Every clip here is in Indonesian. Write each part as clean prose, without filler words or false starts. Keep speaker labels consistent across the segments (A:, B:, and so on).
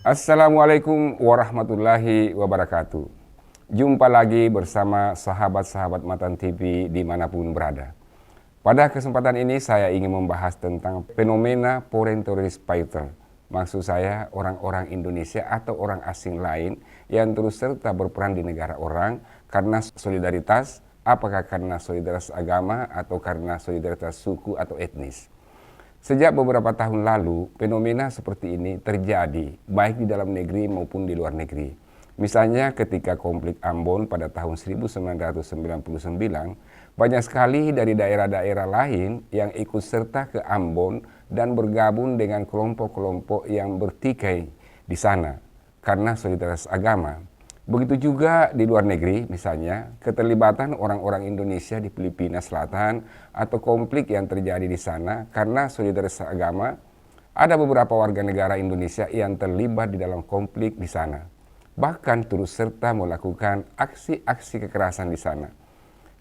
A: Assalamualaikum warahmatullahi wabarakatuh. Jumpa lagi bersama sahabat-sahabat Matan TV dimanapun berada. Pada kesempatan ini saya ingin membahas tentang fenomena foreign terrorist fighter. Maksud saya orang-orang Indonesia atau orang asing lain yang terus serta berperan di negara orang karena solidaritas, apakah karena solidaritas agama atau karena solidaritas suku atau etnis. Sejak beberapa tahun lalu, fenomena seperti ini terjadi baik di dalam negeri maupun di luar negeri. Misalnya ketika konflik Ambon pada tahun 1999, banyak sekali dari daerah-daerah lain yang ikut serta ke Ambon dan bergabung dengan kelompok-kelompok yang bertikai di sana karena solidaritas agama. Begitu juga di luar negeri, misalnya keterlibatan orang-orang Indonesia di Filipina Selatan atau konflik yang terjadi di sana karena solidaritas agama. Ada beberapa warga negara Indonesia yang terlibat di dalam konflik di sana, bahkan turut serta melakukan aksi-aksi kekerasan di sana.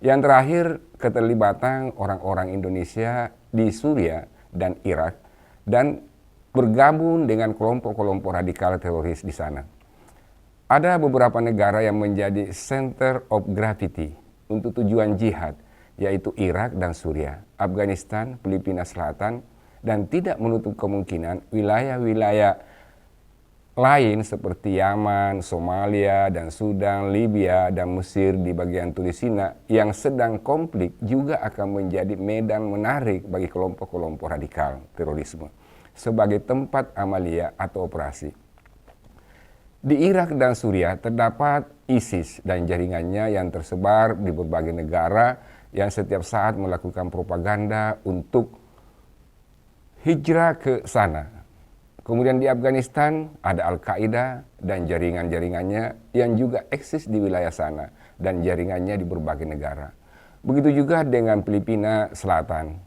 A: Yang terakhir, keterlibatan orang-orang Indonesia di Suriah dan Irak dan bergabung dengan kelompok-kelompok radikal teroris di sana. Ada beberapa negara yang menjadi center of gravity untuk tujuan jihad, yaitu Irak dan Suriah, Afghanistan, Filipina Selatan, dan tidak menutup kemungkinan wilayah-wilayah lain seperti Yaman, Somalia, dan Sudan, Libya, dan Mesir di bagian Tunisia yang sedang konflik juga akan menjadi medan menarik bagi kelompok-kelompok radikal terorisme sebagai tempat amalia atau operasi. Di Irak dan Suriah terdapat ISIS dan jaringannya yang tersebar di berbagai negara yang setiap saat melakukan propaganda untuk hijrah ke sana. Kemudian di Afghanistan ada Al-Qaeda dan jaringan-jaringannya yang juga eksis di wilayah sana dan jaringannya di berbagai negara. Begitu juga dengan Filipina Selatan.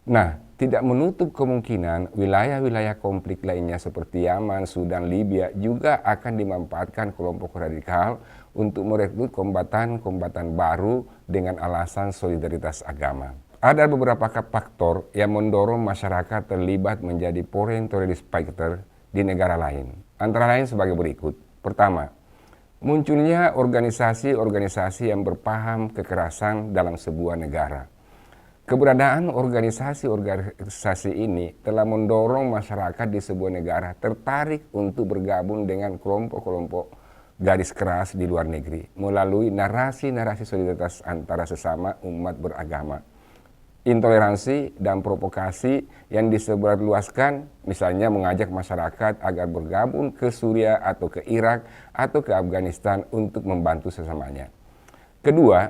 A: Nah, tidak menutup kemungkinan wilayah-wilayah konflik lainnya seperti Yaman, Sudan, Libya juga akan dimanfaatkan kelompok radikal untuk merekrut kombatan-kombatan baru dengan alasan solidaritas agama. Ada beberapa faktor yang mendorong masyarakat terlibat menjadi foreign terrorist fighter di negara lain. Antara lain sebagai berikut. Pertama, munculnya organisasi-organisasi yang berpaham kekerasan dalam sebuah negara. Keberadaan organisasi-organisasi ini telah mendorong masyarakat di sebuah negara tertarik untuk bergabung dengan kelompok-kelompok garis keras di luar negeri melalui narasi-narasi solidaritas antara sesama umat beragama. Intoleransi dan provokasi yang disebarluaskan, misalnya mengajak masyarakat agar bergabung ke Suriah atau ke Irak atau ke Afghanistan untuk membantu sesamanya. Kedua,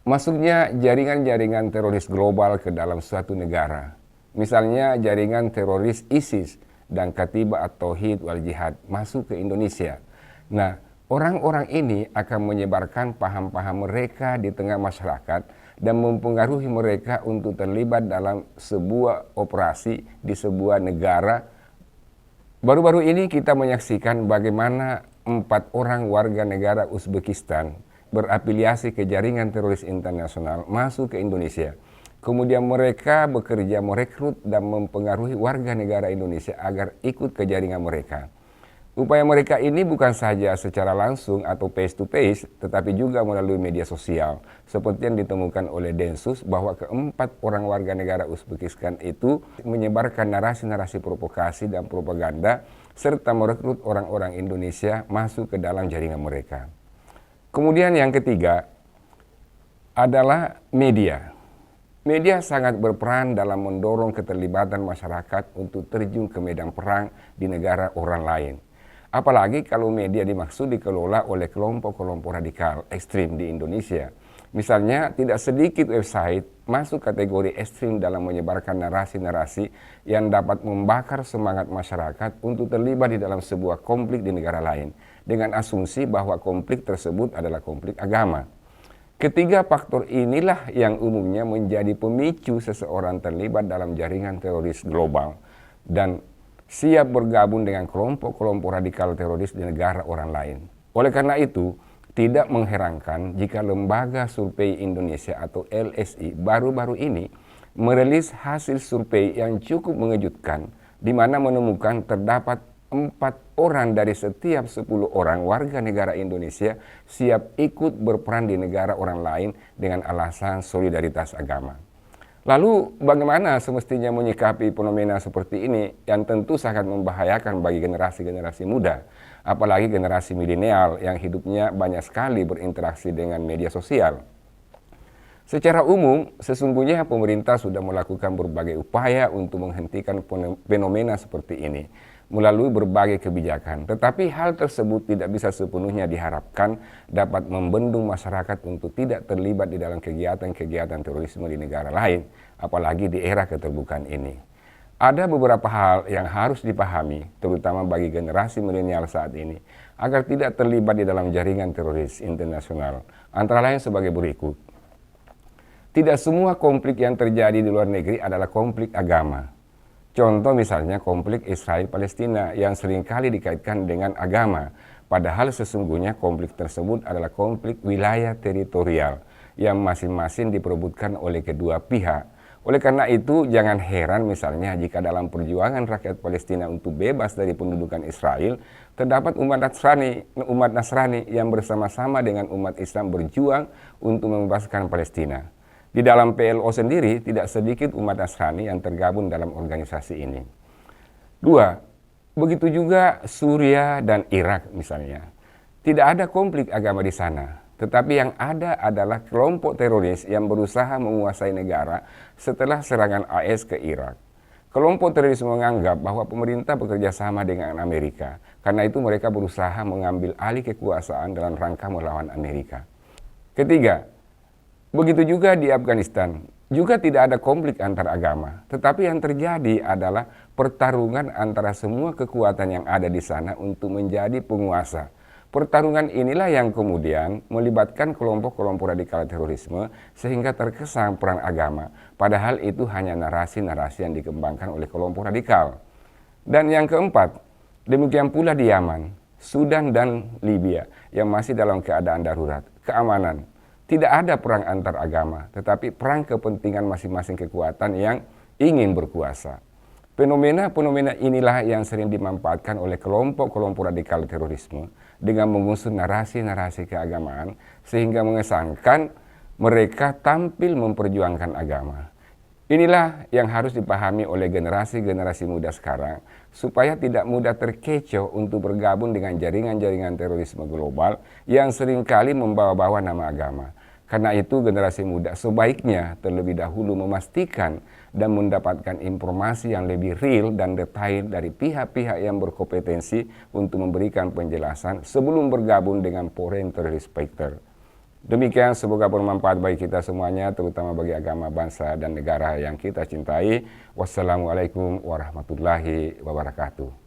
A: masuknya jaringan-jaringan teroris global ke dalam suatu negara. Misalnya jaringan teroris ISIS dan Katibat Tauhid wal Jihad masuk ke Indonesia. Nah, orang-orang ini akan menyebarkan paham-paham mereka di tengah masyarakat dan mempengaruhi mereka untuk terlibat dalam sebuah operasi di sebuah negara. Baru-baru ini kita menyaksikan bagaimana 4 orang warga negara Uzbekistan berafiliasi ke jaringan teroris internasional masuk ke Indonesia. Kemudian mereka bekerja merekrut dan mempengaruhi warga negara Indonesia agar ikut ke jaringan mereka. Upaya mereka ini bukan saja secara langsung atau face to face, tetapi juga melalui media sosial. Seperti yang ditemukan oleh Densus bahwa keempat orang warga negara Uzbekistan itu menyebarkan narasi-narasi provokasi dan propaganda serta merekrut orang-orang Indonesia masuk ke dalam jaringan mereka. Kemudian yang ketiga adalah media. Media sangat berperan dalam mendorong keterlibatan masyarakat untuk terjun ke medan perang di negara orang lain. Apalagi kalau media dimaksud dikelola oleh kelompok-kelompok radikal ekstrim di Indonesia. Misalnya tidak sedikit website masuk kategori ekstrim dalam menyebarkan narasi-narasi yang dapat membakar semangat masyarakat untuk terlibat di dalam sebuah konflik di negara lain dengan asumsi bahwa konflik tersebut adalah konflik agama. Ketiga faktor inilah yang umumnya menjadi pemicu seseorang terlibat dalam jaringan teroris global dan siap bergabung dengan kelompok-kelompok radikal teroris di negara orang lain. Oleh karena itu, Tidak mengherankan jika Lembaga Survei Indonesia atau LSI baru-baru ini merilis hasil survei yang cukup mengejutkan, di mana menemukan terdapat 4 orang dari setiap 10 orang warga negara Indonesia siap ikut berperan di negara orang lain dengan alasan solidaritas agama. Lalu bagaimana semestinya menyikapi fenomena seperti ini yang tentu sangat membahayakan bagi generasi-generasi muda, apalagi generasi milenial yang hidupnya banyak sekali berinteraksi dengan media sosial. Secara umum, sesungguhnya pemerintah sudah melakukan berbagai upaya untuk menghentikan fenomena seperti ini melalui berbagai kebijakan. Tetapi hal tersebut tidak bisa sepenuhnya diharapkan dapat membendung masyarakat untuk tidak terlibat di dalam kegiatan-kegiatan terorisme di negara lain, apalagi di era keterbukaan ini. Ada beberapa hal yang harus dipahami, terutama bagi generasi milenial saat ini, agar tidak terlibat di dalam jaringan teroris internasional, antara lain sebagai berikut. Tidak semua konflik yang terjadi di luar negeri adalah konflik agama. Contoh misalnya konflik Israel-Palestina yang seringkali dikaitkan dengan agama, padahal sesungguhnya konflik tersebut adalah konflik wilayah teritorial yang masing-masing diperebutkan oleh kedua pihak. Oleh karena itu, jangan heran misalnya jika dalam perjuangan rakyat Palestina untuk bebas dari pendudukan Israel, terdapat umat Nasrani yang bersama-sama dengan umat Islam berjuang untuk membebaskan Palestina. Di dalam PLO sendiri, tidak sedikit umat Nasrani yang tergabung dalam organisasi ini. 2. Begitu juga Suriah dan Irak misalnya. Tidak ada konflik agama di sana, tetapi yang ada adalah kelompok teroris yang berusaha menguasai negara setelah serangan AS ke Irak. Kelompok teroris menganggap bahwa pemerintah bekerja sama dengan Amerika, karena itu mereka berusaha mengambil alih kekuasaan dalam rangka melawan Amerika. Ketiga, begitu juga di Afghanistan, juga tidak ada konflik antar agama, tetapi yang terjadi adalah pertarungan antara semua kekuatan yang ada di sana untuk menjadi penguasa. Pertarungan inilah yang kemudian melibatkan kelompok-kelompok radikal terorisme sehingga terkesan perang agama, padahal itu hanya narasi-narasi yang dikembangkan oleh kelompok radikal. Dan yang keempat, demikian pula di Yaman, Sudan dan Libya yang masih dalam keadaan darurat, keamanan. Tidak ada perang antar agama, tetapi perang kepentingan masing-masing kekuatan yang ingin berkuasa. Fenomena-fenomena inilah yang sering dimanfaatkan oleh kelompok-kelompok radikal terorisme dengan mengusung narasi-narasi keagamaan sehingga mengesankan mereka tampil memperjuangkan agama. Inilah yang harus dipahami oleh generasi-generasi muda sekarang supaya tidak mudah terkecoh untuk bergabung dengan jaringan-jaringan terorisme global yang seringkali membawa-bawa nama agama. Karena itu generasi muda sebaiknya terlebih dahulu memastikan dan mendapatkan informasi yang lebih real dan detail dari pihak-pihak yang berkompetensi untuk memberikan penjelasan sebelum bergabung dengan foreign terrorist fighter. Demikian, semoga bermanfaat bagi kita semuanya, terutama bagi agama, bangsa, dan negara yang kita cintai. Wassalamualaikum warahmatullahi wabarakatuh.